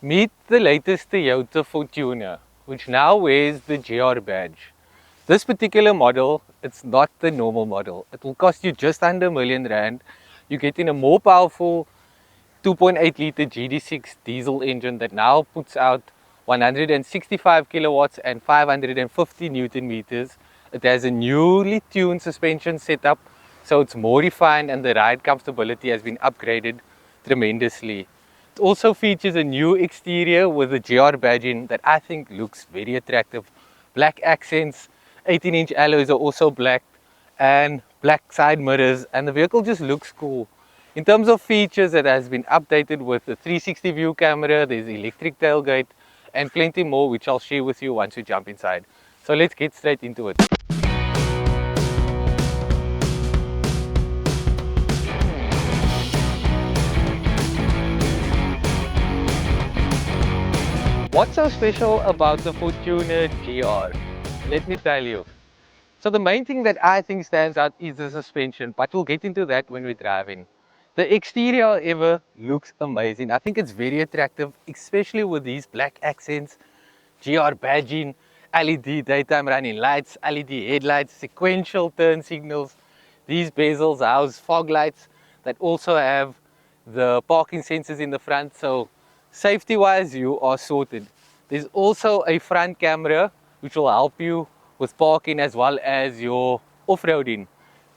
Meet the latest Toyota Fortuner, which now wears the GR badge. This particular model, it's not the normal model. It will cost you just under R1,000,000. You're getting a more powerful 2.8 litre GD6 diesel engine that now puts out 165 kilowatts and 550 Newton meters. It has a newly tuned suspension setup, so it's more refined and the ride comfortability has been upgraded tremendously. It also features a new exterior with a GR badging that I think looks very attractive. Black accents, 18-inch alloys are also black, and black side mirrors, and the vehicle just looks cool. In terms of features, it has been updated with the 360 view camera, there's electric tailgate, and plenty more, which I'll share with you once we jump inside. So let's get straight into it. What's so special about the Fortuner GR? Let me tell you. So the main thing that I think stands out is the suspension, but we'll get into that when we're driving. The exterior, however, looks amazing. I think it's very attractive, especially with these black accents, GR badging, LED daytime running lights, LED headlights, sequential turn signals. These bezels house fog lights that also have the parking sensors in the front, so safety wise you are sorted. There's also a front camera which will help you with parking as well as your off-roading.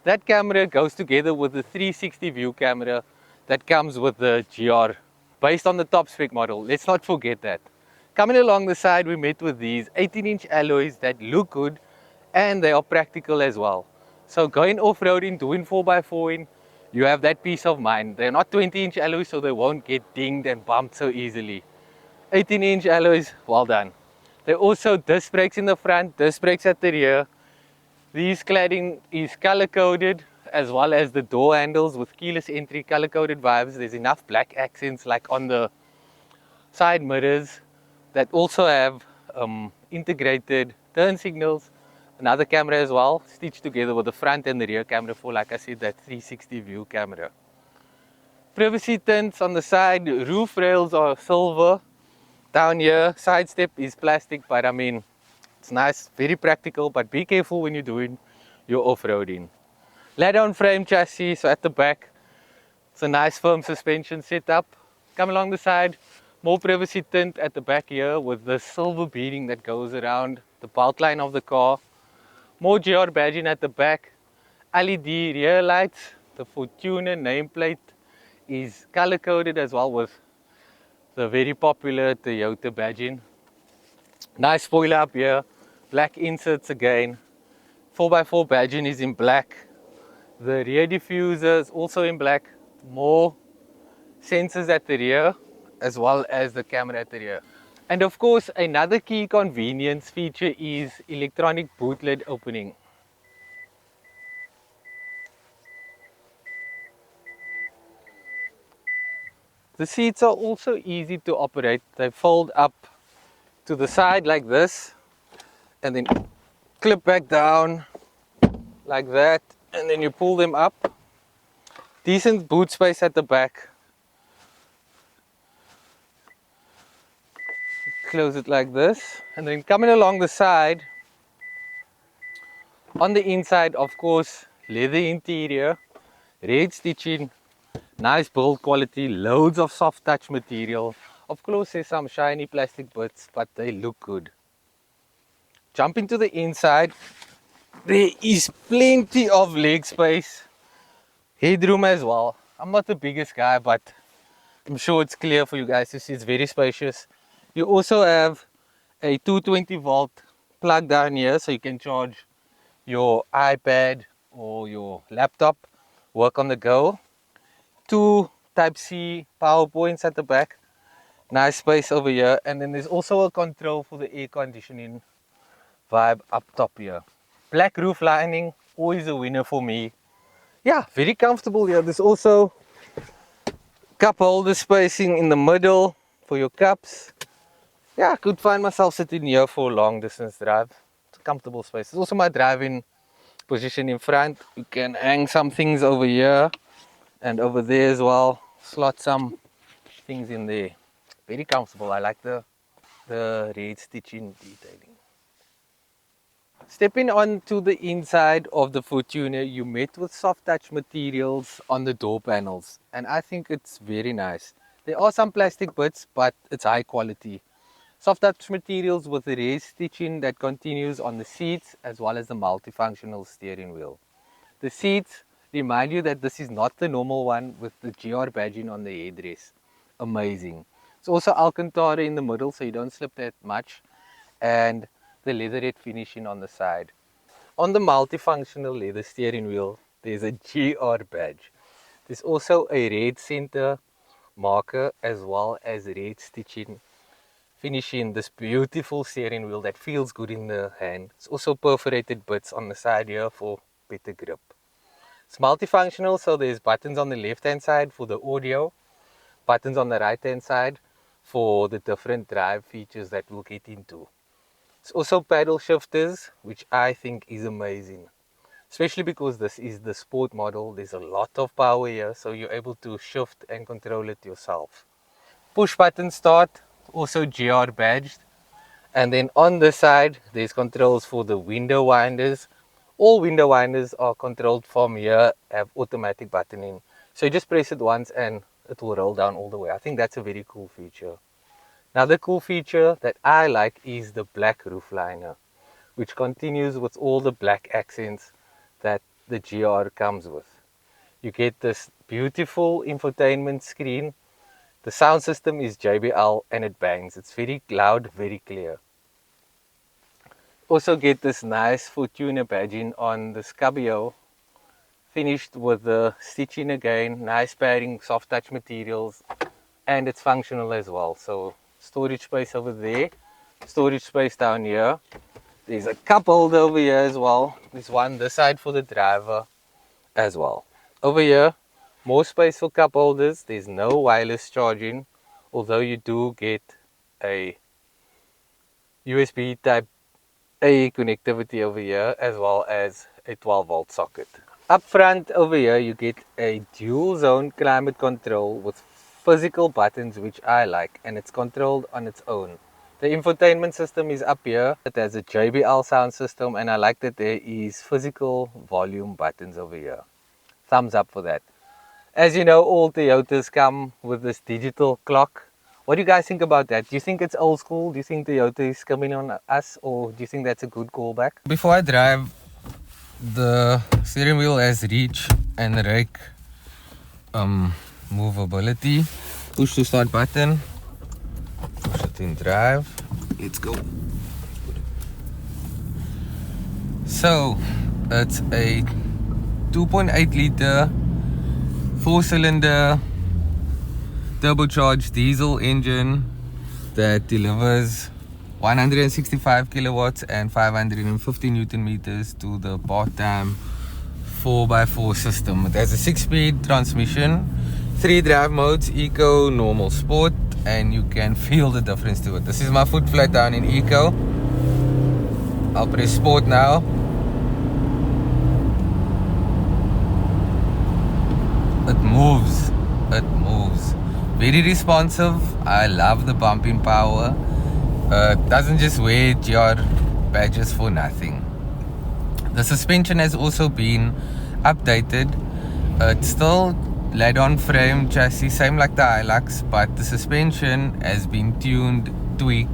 That camera goes together with the 360 view camera that comes with the GR based on the top spec model. Let's not forget that. Coming along the side, we met with these 18-inch alloys that look good and they are practical as well. So going off-roading, doing 4x4ing, you have that peace of mind. They're not 20-inch alloys, so they won't get dinged and bumped so easily. 18-inch alloys, well done. There are also disc brakes in the front, disc brakes at the rear. This cladding is color-coded as well as the door handles with keyless entry, color-coded vibes. There's enough black accents like on the side mirrors that also have integrated turn signals. Another camera as well, stitched together with the front and the rear camera for, like I said, that 360 view camera. Privacy tints on the side, roof rails are silver. Down here, side step is plastic, but I mean, it's nice, very practical, but be careful when you're doing your off-roading. Lay-down frame chassis, so at the back, it's a nice firm suspension setup. Come along the side, more privacy tint at the back here with the silver beading that goes around the belt line of the car. More GR badging at the back, LED rear lights. The Fortuner nameplate is color coded as well with the very popular Toyota badging. Nice spoiler up here, black inserts again. 4x4 badging is in black. The rear diffuser is also in black. More sensors at the rear as well as the camera at the rear. And of course, another key convenience feature is electronic boot lid opening. The seats are also easy to operate. They fold up to the side like this and then clip back down like that, and then you pull them up. Decent boot space at the back. Close it like this, and then coming along the side, on the inside, of course, leather interior, red stitching, nice build quality, loads of soft touch material. Of course, there's some shiny plastic bits, but they look good. Jump into the inside. There is plenty of leg space, headroom as well. I'm not the biggest guy, but I'm sure it's clear for you guys to see. It's very spacious. You also have a 220 volt plug down here, so you can charge your iPad or your laptop, work on the go. Two Type-C power points at the back. Nice space over here, and then there's also a control for the air conditioning vibe up top here. Black roof lining, always a winner for me. Yeah, very comfortable here. There's also cup holder spacing in the middle for your cups. Yeah, I could find myself sitting here for a long distance drive. It's a comfortable space. There's also my driving position in front. You can hang some things over here and over there as well. Slot some things in there. Very comfortable. I like the red stitching detailing. Stepping on to the inside of the Fortuner, you met with soft touch materials on the door panels, and I think it's very nice. There are some plastic bits, but it's high quality. Soft touch materials with the raised stitching that continues on the seats as well as the multifunctional steering wheel. The seats remind you that this is not the normal one with the GR badging on the headrest. Amazing. It's also Alcantara in the middle so you don't slip that much, and the leatherette finishing on the side. On the multifunctional leather steering wheel, there's a GR badge. There's also a red center marker as well as red stitching finishing this beautiful steering wheel that feels good in the hand. It's also perforated bits on the side here for better grip. It's multifunctional, so there's buttons on the left hand side for the audio, buttons on the right hand side for the different drive features that we'll get into. It's also paddle shifters, which I think is amazing, especially because this is the sport model. There's a lot of power here, so you're able to shift and control it yourself. Push button start, also GR badged. And then on the side, there's controls for the window winders. All window winders are controlled from here, have automatic buttoning. So you just press it once and it will roll down all the way. I think that's a very cool feature. Another cool feature that I like is the black roof liner, which continues with all the black accents that the GR comes with. You get this beautiful infotainment screen. The sound system is JBL and it bangs. It's very loud, very clear. Also get this nice Fortuner badging on the Scabio, finished with the stitching again, nice padding, soft touch materials, and it's functional as well. So storage space over there, storage space down here. There's a cup holder over here as well. There's one this side for the driver as well. Over here, more space for cup holders. There's no wireless charging, although you do get a USB type A connectivity over here as well as a 12-volt socket. Up front over here you get a dual zone climate control with physical buttons, which I like, and it's controlled on its own. The infotainment system is up here. It has a JBL sound system, and I like that there is physical volume buttons over here. Thumbs up for that. As you know, all Toyotas come with this digital clock. What do you guys think about that? Do you think it's old school? Do you think Toyota is coming on us, or do you think that's a good callback? Before I drive, the steering wheel has reach and rake movability. Push to start button, push it in drive. Let's go. So it's a 2.8 liter 4-cylinder turbocharged diesel engine that delivers 165 kilowatts and 550 newton meters to the part-time 4x4 system. It has a 6-speed transmission, 3 drive modes: Eco, Normal, Sport, and you can feel the difference to it. This is my foot flat down in Eco. I'll press Sport now. It moves. It moves. Very responsive. I love the bumping power. Doesn't just wear GR badges for nothing. The suspension has also been updated. It's still lead-on frame chassis, same like the Hilux, but the suspension has been tuned, tweaked.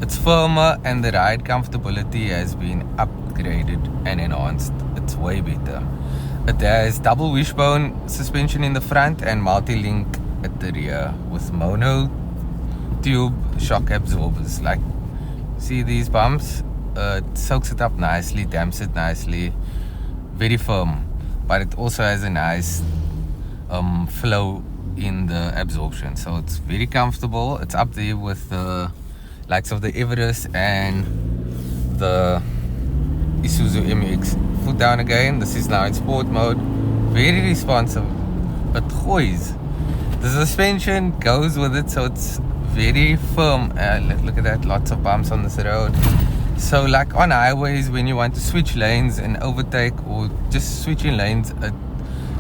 It's firmer and the ride comfortability has been upgraded and enhanced. It's way better. It has double wishbone suspension in the front and multi-link at the rear with mono tube shock absorbers. Like, see these bumps? It soaks it up nicely, damps it nicely, very firm, but it also has a nice flow in the absorption, so it's very comfortable. It's up there with the likes of the Everest and the Isuzu MX. Foot down again. This is now in sport mode. Very responsive. It goes. The suspension goes with it, so it's very firm. Look at that, lots of bumps on this road. So like on highways, when you want to switch lanes and overtake or just switching lanes,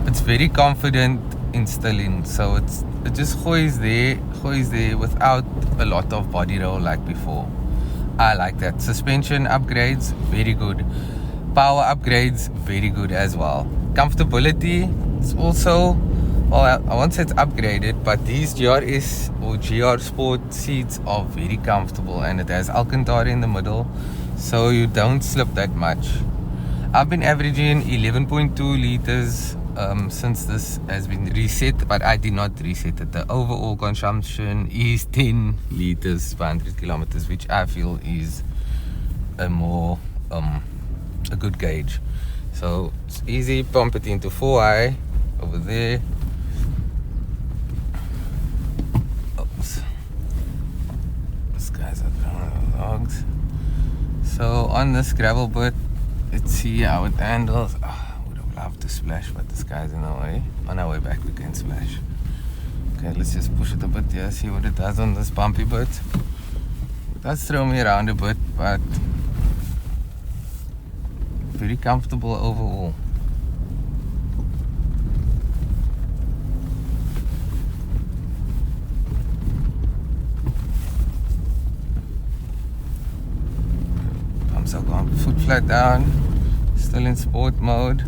it's very confident instilling, so it just goes there without a lot of body roll like before. I like that. Suspension upgrades, very good. Power upgrades, very good as well. Comfortability, it's also, well, I won't say it's upgraded, but these GRS or GR Sport seats are very comfortable, and it has Alcantara in the middle, so you don't slip that much. I've been averaging 11.2 liters since this has been reset, but I did not reset it. The overall consumption is 10 liters per 100 kilometers, which I feel is a more a good gauge. So it's easy, pump it into 4i over there. Oops. This guy's up on the logs. So on this gravel bit, let's see how it handles. I would have loved to splash, but this guy's in the way. On our way back we can splash. Okay, let's just push it a bit here, see what it does on this bumpy bit. It does throw me around a bit, but very comfortable overall. Pumps are gone, foot flat down, still in sport mode.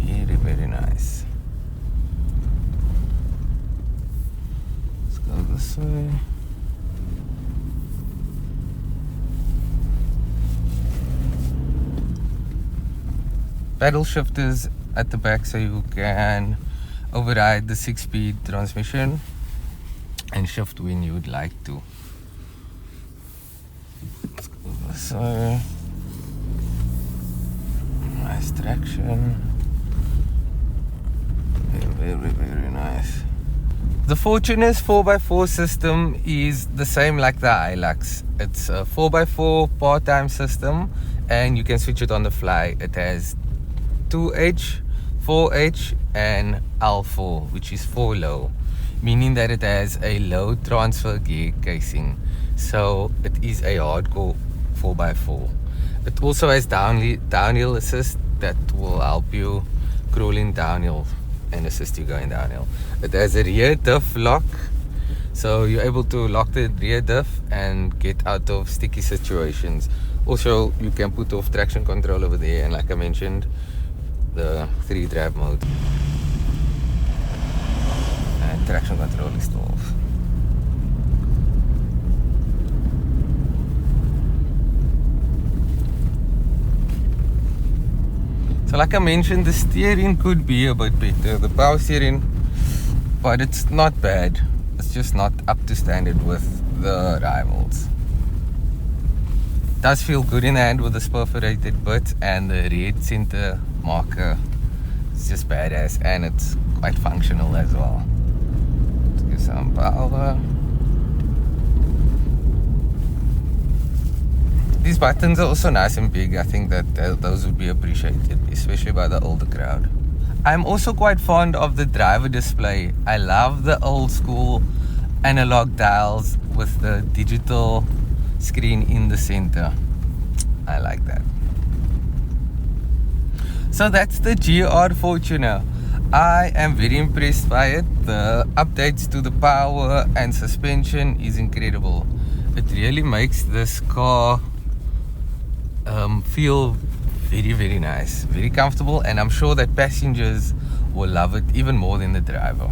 Very, very nice. Let's go this way. Paddle shifters at the back, so you can override the 6-speed transmission and shift when you would like to. Let's go this way. Nice traction. Very, very, very nice. The Fortuner's 4x4 system is the same like the Hilux. It's a 4x4 part-time system, and you can switch it on the fly. It has 2H, 4H and L4, which is 4 low, meaning that it has a low transfer gear casing, so it is a hardcore 4x4. It also has downhill assist that will help you crawling downhill and assist you going downhill. It has a rear diff lock, so you're able to lock the rear diff and get out of sticky situations. Also, you can put off traction control over there, and like I mentioned, the 3 drive mode, and traction control is still off. So like I mentioned, the steering could be a bit better, the power steering, but it's not bad. It's just not up to standard with the rivals. It does feel good in the hand with this perforated bit, and the red center marker. It's just badass, and it's quite functional as well. Let's give some power. These buttons are also nice and big. I think that those would be appreciated, especially by the older crowd. I'm also quite fond of the driver display. I love the old school analog dials with the digital screen in the center. I like that. So that's the GR Fortuner. I am very impressed by it. The updates to the power and suspension is incredible. It really makes this car feel very, very nice, very comfortable, and I'm sure that passengers will love it even more than the driver.